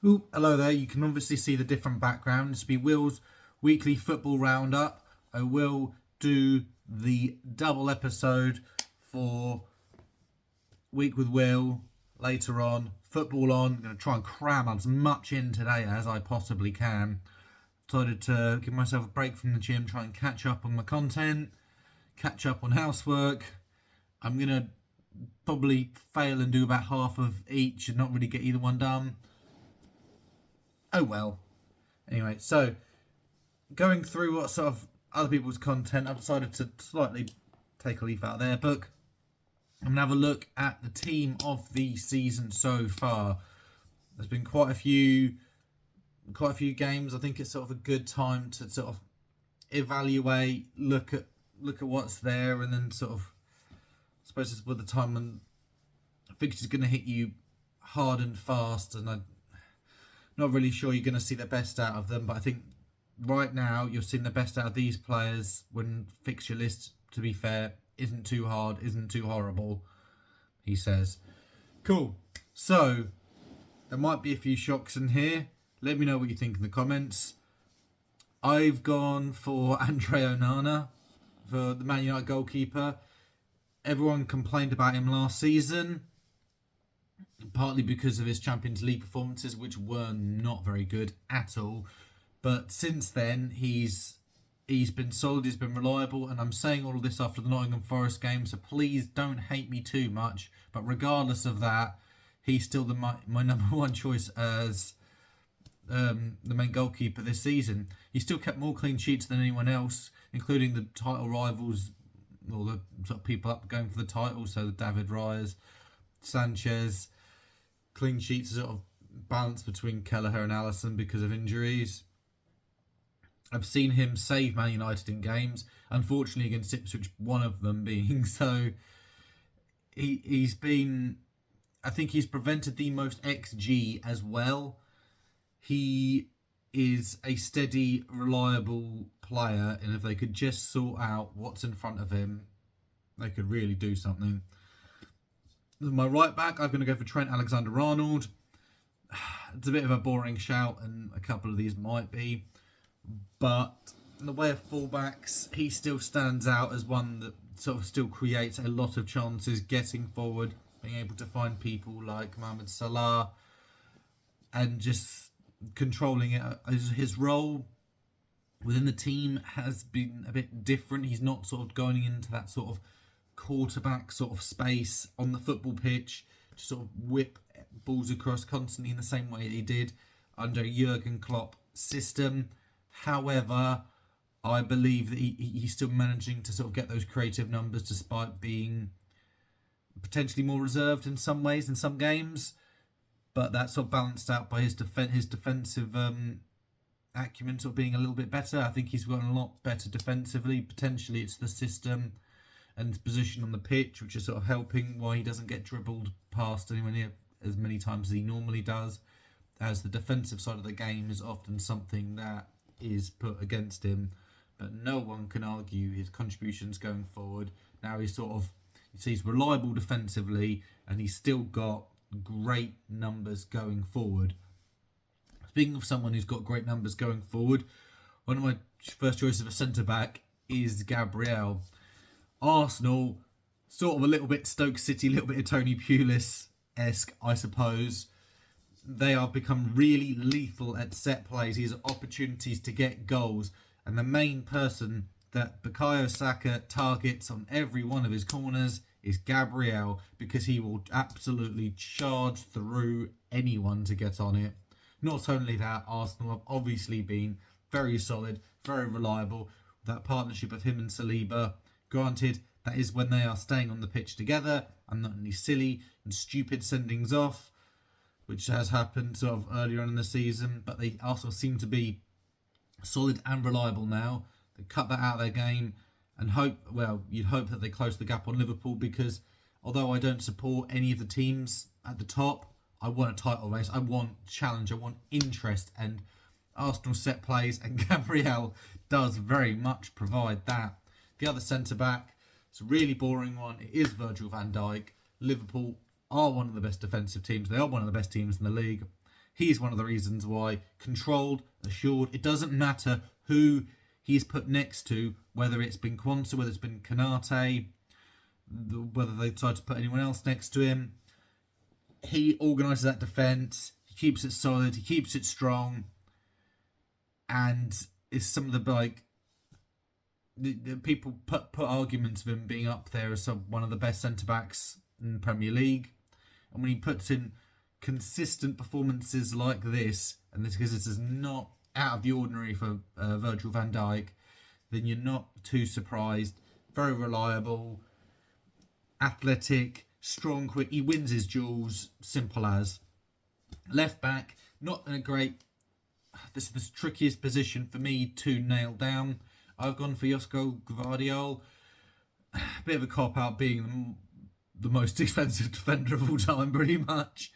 Ooh, hello there. You can obviously see the different backgrounds. This will be Will's weekly football roundup. I will do the double episode for Week with Will later on. Football on. I'm going to try and cram as much in today as I possibly can. Decided to give myself a break from the gym, try and catch up on my content, catch up on housework. I'm going to probably fail and do about half of each and not really get either one done. Oh well. Anyway, so going through what sort of other people's content, I've decided to slightly take a leaf out of their book. I'm gonna have a look at the team of the season so far. There's been quite a few games. I think it's sort of a good time to sort of evaluate, look at what's there, and then sort of I suppose it's with the time when fixture's going to hit you hard and fast, and I'm not really sure you're going to see the best out of them. But I think right now you're seeing the best out of these players when fixture list, to be fair, isn't too hard, isn't too horrible, he says. Cool. So there might be a few shocks in here. Let me know what you think in the comments. I've gone for Andre Onana for the Man United goalkeeper. Everyone complained about him last season, partly because of his Champions League performances, which were not very good at all. But since then, he's been solid, he's been reliable, and I'm saying all of this after the Nottingham Forest game, so please don't hate me too much. But regardless of that, he's still my number one choice as the main goalkeeper this season. He still kept more clean sheets than anyone else, including the title rivals, or the sort of people up going for the title, so the David Rayas, Sanchez. Clean sheets are sort of balanced between Kelleher and Alisson because of injuries. I've seen him save Man United in games, unfortunately against Ipswich, one of them being. So he's been, I think he's prevented the most XG as well. He is a steady, reliable player, and if they could just sort out what's in front of him, they could really do something. My right back, I'm going to go for Trent Alexander-Arnold. It's a bit of a boring shout, and a couple of these might be. But in the way of fullbacks, he still stands out as one that sort of still creates a lot of chances, getting forward, being able to find people like Mohamed Salah, and just controlling it. His role within the team has been a bit different. He's not sort of going into that sort of quarterback sort of space on the football pitch to sort of whip balls across constantly in the same way he did under Jurgen Klopp's system. However, I believe that he's still managing to sort of get those creative numbers despite being potentially more reserved in some ways in some games. But that's sort of balanced out by his defensive acumen sort of being a little bit better. I think he's gotten a lot better defensively. Potentially it's the system and his position on the pitch, which is sort of helping why he doesn't get dribbled past anywhere near as many times as he normally does, as the defensive side of the game is often something that is put against him. But no one can argue his contributions going forward. Now he's reliable defensively, and he's still got great numbers going forward. Speaking of someone who's got great numbers going forward, one of my first choices of a centre-back is Gabriel. Arsenal, sort of a little bit Stoke City, a little bit of Tony Pulis-esque, I suppose. They have become really lethal at set plays. He has opportunities to get goals. And the main person that Bukayo Saka targets on every one of his corners is Gabriel, because he will absolutely charge through anyone to get on it. Not only that, Arsenal have obviously been very solid, very reliable. That partnership of him and Saliba, granted, that is when they are staying on the pitch together and not any silly and stupid sendings off, which has happened sort of earlier on in the season. But they also seem to be solid and reliable now. They cut that out of their game and you'd hope that they close the gap on Liverpool, because although I don't support any of the teams at the top, I want a title race, I want challenge, I want interest, and Arsenal set plays, and Gabriel does very much provide that. The other centre-back, it's a really boring one. It is Virgil van Dijk. Liverpool are one of the best defensive teams. They are one of the best teams in the league. He's one of the reasons why. Controlled, assured. It doesn't matter who he's put next to, whether it's been Quansah, whether it's been Konate, whether they decide to put anyone else next to him. He organises that defence. He keeps it solid. He keeps it strong. And is some of the the people put arguments of him being up there as one of the best centre backs in the Premier League. And when he puts in consistent performances like this, and this because this is not out of the ordinary for Virgil van Dijk, then you're not too surprised. Very reliable, athletic, strong, quick. He wins his duels, simple as. Left back, not in a great. This is the trickiest position for me to nail down. I've gone for Josko Gvardiol. A bit of a cop-out, being the most expensive defender of all time, pretty much.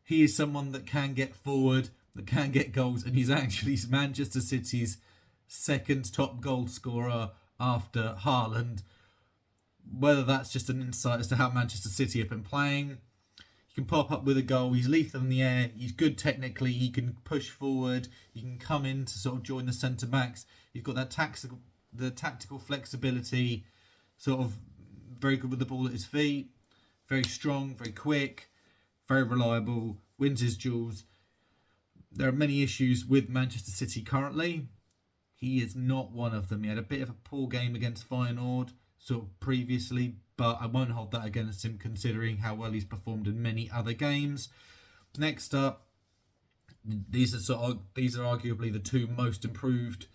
He is someone that can get forward, that can get goals, and he's actually Manchester City's second top goal scorer after Haaland. Whether that's just an insight as to how Manchester City have been playing. He can pop up with a goal. He's lethal in the air. He's good technically. He can push forward. He can come in to sort of join the centre backs. He's got that tactical flexibility. Sort of very good with the ball at his feet. Very strong. Very quick. Very reliable. Wins his duels. There are many issues with Manchester City currently. He is not one of them. He had a bit of a poor game against Feyenoord sort of previously, but I won't hold that against him considering how well he's performed in many other games. Next up, these are arguably the two most improved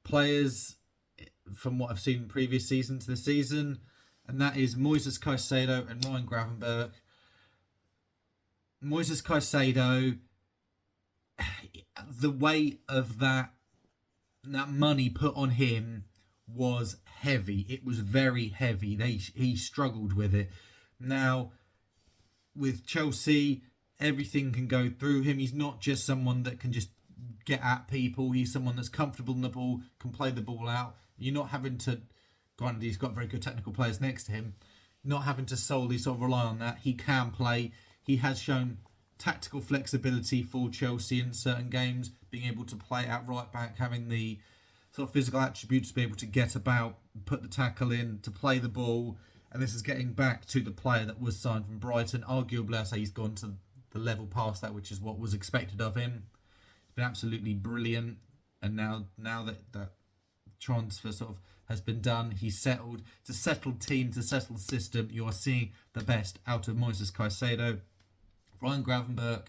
players from what I've seen in previous seasons this season, and that is Moises Caicedo and Ryan Gravenberch. Moises Caicedo, the weight of that money put on him was heavy. It was very heavy. He struggled with it. Now, with Chelsea, everything can go through him. He's not just someone that can just get at people. He's someone that's comfortable in the ball, can play the ball out. You're not having to, granted he's got very good technical players next to him, not having to solely sort of rely on that. He can play. He has shown tactical flexibility for Chelsea in certain games, being able to play at right back, having the sort of physical attributes to be able to get about, put the tackle in, to play the ball. And this is getting back to the player that was signed from Brighton. Arguably, I say he's gone to the level past that, which is what was expected of him. He's been absolutely brilliant. And now that transfer sort of has been done, he's settled. It's a settled team, it's a settled system. You are seeing the best out of Moises Caicedo. Ryan Gravenberch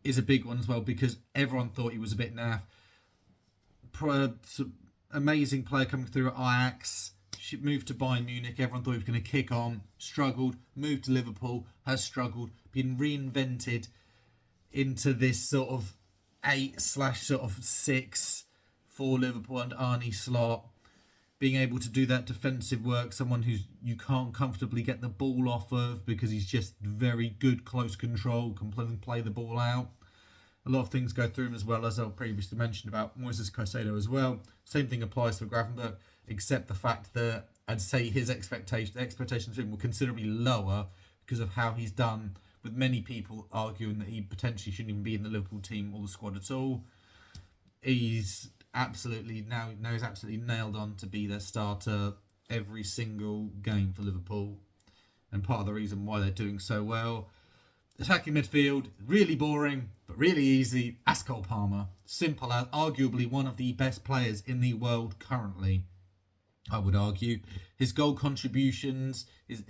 is a big one as well because everyone thought he was a bit naff. Amazing player coming through at Ajax. She moved to Bayern Munich. Everyone thought he was going to kick on. Struggled. Moved to Liverpool. Has struggled. Been reinvented into this sort of 8/6 for Liverpool and Arne Slot. Being able to do that defensive work. Someone who's you can't comfortably get the ball off of because he's just very good close control. Can play the ball out. A lot of things go through him as well, as I previously mentioned about Moises Caicedo as well. Same thing applies for Gravenberch, except the fact that I'd say his expectations of him were considerably lower because of how he's done, with many people arguing that he potentially shouldn't even be in the Liverpool team or the squad at all. He's absolutely nailed on to be their starter every single game for Liverpool, and part of the reason why they're doing so well. Attacking midfield, really boring, but really easy. As Cole Palmer. Simple as, arguably one of the best players in the world currently, I would argue. His goal contributions, his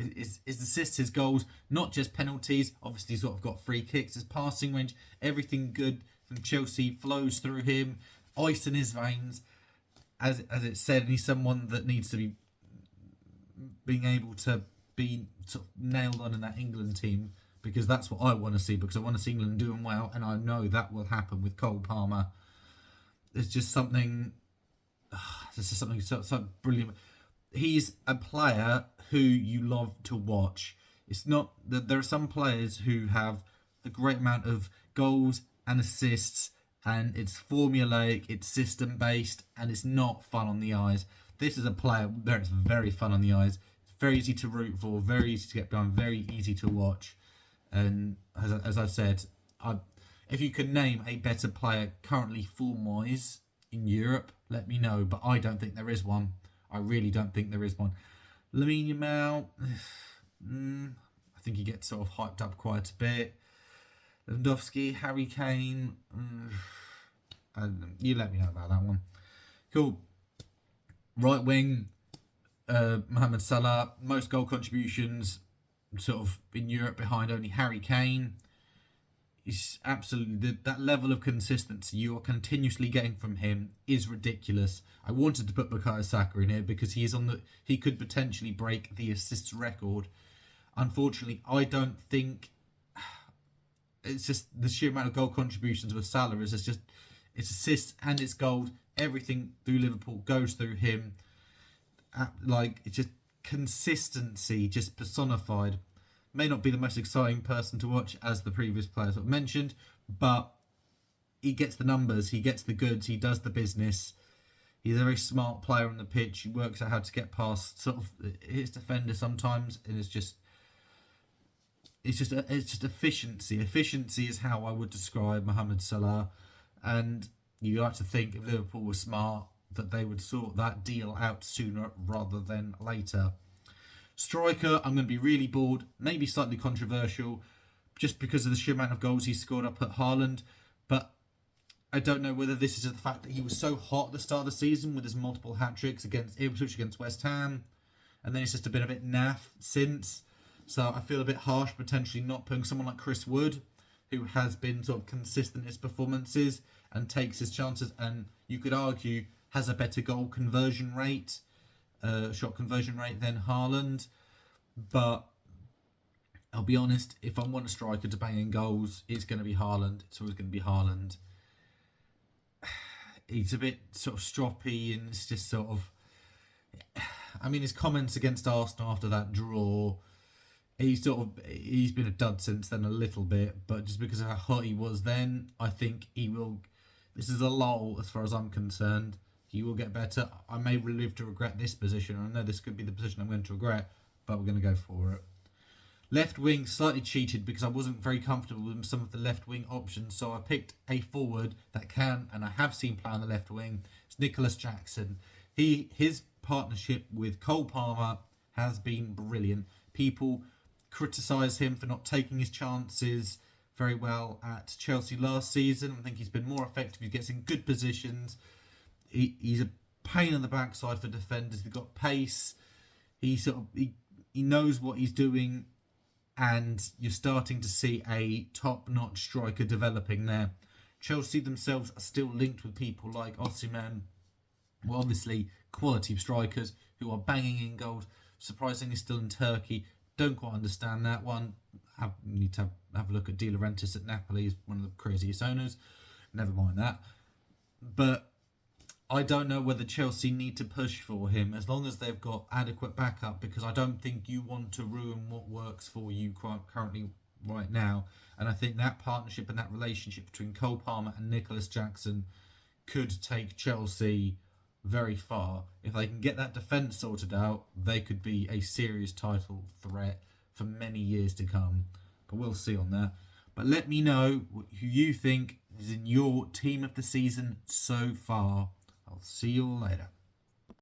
assists, his goals, not just penalties. Obviously, he's got free kicks, his passing range, everything good from Chelsea flows through him. Ice in his veins, as it said, and he's someone that needs to be being able to be sort of nailed on in that England team, because that's what I want to see, because I want to see England doing well, and I know that will happen with Cole Palmer. It's just something so brilliant. He's a player who you love to watch. It's not that there are some players who have a great amount of goals and assists, and it's formulaic, it's system based, and it's not fun on the eyes. This is a player where it's very fun on the eyes. It's very easy to root for, very easy to get behind, very easy to watch. And as I said, If you can name a better player currently form-wise in Europe, let me know. But I don't think there is one. I really don't think there is one. Lamine Yamal, I think he gets sort of hyped up quite a bit. Lewandowski, Harry Kane, you let me know about that one. Cool. Right wing, Mohamed Salah, most goal contributions sort of in Europe behind only Harry Kane. It's absolutely that level of consistency you are continuously getting from him is ridiculous. I wanted to put Bukayo Saka in here because he could potentially break the assists record. Unfortunately, I don't think it's just the sheer amount of goal contributions with Salah is just it's assists and it's goals. Everything through Liverpool goes through him. It's just consistency, just personified. May not be the most exciting person to watch as the previous players I've mentioned, but he gets the numbers, he gets the goods, he does the business. He's a very smart player on the pitch. He works out how to get past sort of his defender sometimes, and it's just efficiency. Efficiency is how I would describe Mohamed Salah, and you like to think if Liverpool were smart that they would sort that deal out sooner rather than later. Striker, I'm going to be really bored, maybe slightly controversial, just because of the sheer amount of goals he scored up at Haaland. But I don't know whether this is the fact that he was so hot at the start of the season with his multiple hat-tricks against Ipswich, against West Ham, and then it's just been a bit naff since. So I feel a bit harsh potentially not putting someone like Chris Wood, who has been sort of consistent in his performances and takes his chances, and you could argue has a better goal conversion rate, shot conversion rate than Haaland. But I'll be honest, if I want a striker to bang in goals, it's going to be Haaland. It's always going to be Haaland. He's a bit sort of stroppy, and it's just sort of... I mean, his comments against Arsenal after that draw, he's been a dud since then a little bit, but just because of how hot he was then, I think he will... This is a lull as far as I'm concerned. He will get better. I may live to regret this position. I know this could be the position I'm going to regret, but we're going to go for it. Left wing, slightly cheated because I wasn't very comfortable with some of the left wing options, so I picked a forward that can, and I have seen play on the left wing. It's Nicholas Jackson. His partnership with Cole Palmer has been brilliant. People criticise him for not taking his chances very well at Chelsea last season. I think he's been more effective. He gets in good positions. He's a pain in the backside for defenders. He's got pace. He knows what he's doing, and you're starting to see a top-notch striker developing there. Chelsea themselves are still linked with people like Osimhen, well, obviously quality strikers who are banging in goals. Surprisingly, still in Turkey. Don't quite understand that one. Need to have a look at De Laurentiis at Napoli. He's one of the craziest owners. Never mind that. But I don't know whether Chelsea need to push for him as long as they've got adequate backup, because I don't think you want to ruin what works for you currently right now. And I think that partnership and that relationship between Cole Palmer and Nicholas Jackson could take Chelsea very far. If they can get that defence sorted out, they could be a serious title threat for many years to come. But we'll see on that. But let me know who you think is in your team of the season so far. I'll see you all later.